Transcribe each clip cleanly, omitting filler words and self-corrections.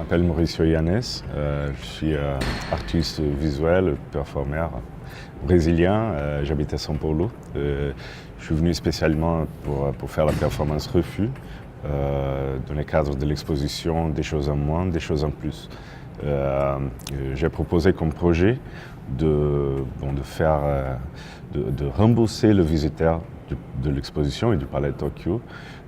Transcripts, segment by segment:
m'appelle Mauricio Yanez, je suis artiste visuel, performeur brésilien, j'habite à São Paulo. Je suis venu spécialement pour faire la performance Refus, dans le cadre de l'exposition Des choses en moins, des choses en plus. J'ai proposé comme projet de rembourser le visiteur de l'exposition et du Palais de Tokyo.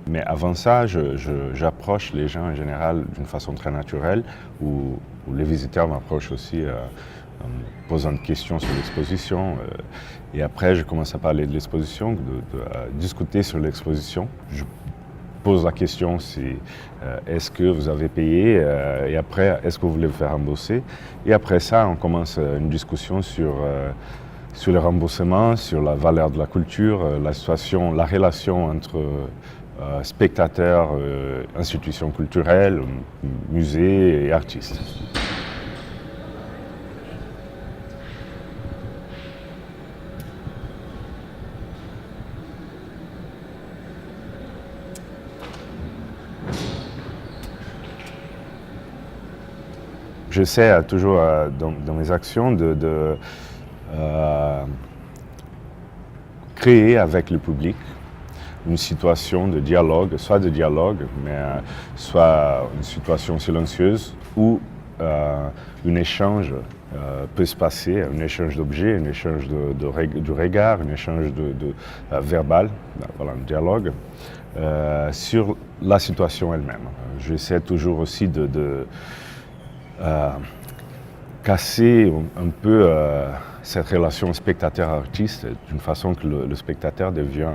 Mais avant ça, j'approche les gens en général d'une façon très naturelle, où les visiteurs m'approchent aussi en me posant des questions sur l'exposition. Et après, je commence à parler de l'exposition, discuter sur l'exposition. Je pose la question est-ce que vous avez payé et après, est-ce que vous voulez vous faire rembourser? Et après ça, on commence une discussion sur le remboursement, sur la valeur de la culture, la relation entre spectateurs, institutions culturelles, musées et artistes. J'essaie toujours dans mes actions de créer avec le public une situation de dialogue, mais soit une situation silencieuse où un échange peut se passer, un échange d'objets, un échange du regard, un échange verbal, voilà, un dialogue, sur la situation elle-même. J'essaie toujours aussi de casser un peu cette relation spectateur-artiste d'une façon que le spectateur devient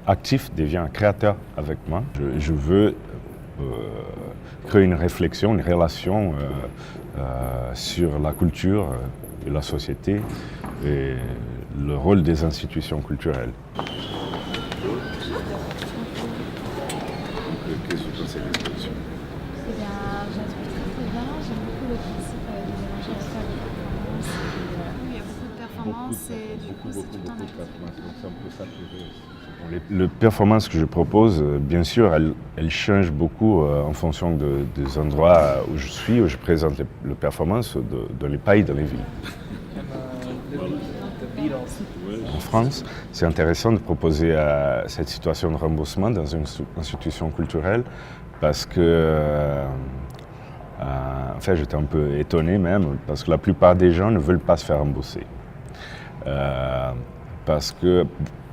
actif, devient un créateur avec moi. Je veux créer une réflexion, une relation sur la culture et la société et le rôle des institutions culturelles. Qu'est-ce que vous pensez de l'exposition? Eh bien, je la trouve très bien. J'aime beaucoup le principe de mélanger à la fois les performances. Il y a beaucoup de performances et du coup, c'est tout le temps d'activité. Les performances que je propose, bien sûr, elles changent beaucoup en fonction des endroits où je suis, où je présente les performances dans les pays, dans les villes. En France, c'est intéressant de proposer cette situation de remboursement dans une institution culturelle parce que, en fait, j'étais un peu étonné même, parce que la plupart des gens ne veulent pas se faire rembourser. Parce que,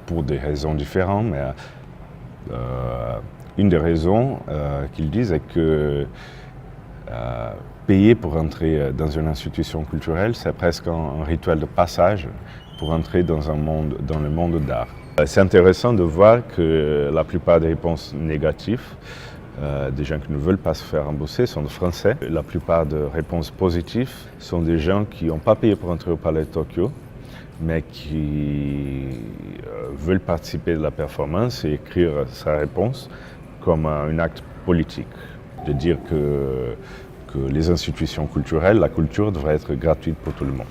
pour des raisons différentes, mais une des raisons qu'ils disent est que payer pour entrer dans une institution culturelle, c'est presque un rituel de passage pour entrer dans le monde d'art. C'est intéressant de voir que la plupart des réponses négatives des gens qui ne veulent pas se faire rembourser sont des Français. La plupart des réponses positives sont des gens qui n'ont pas payé pour entrer au Palais de Tokyo, mais qui veulent participer de la performance et écrire sa réponse comme un acte politique. De dire que les institutions culturelles, la culture devrait être gratuite pour tout le monde.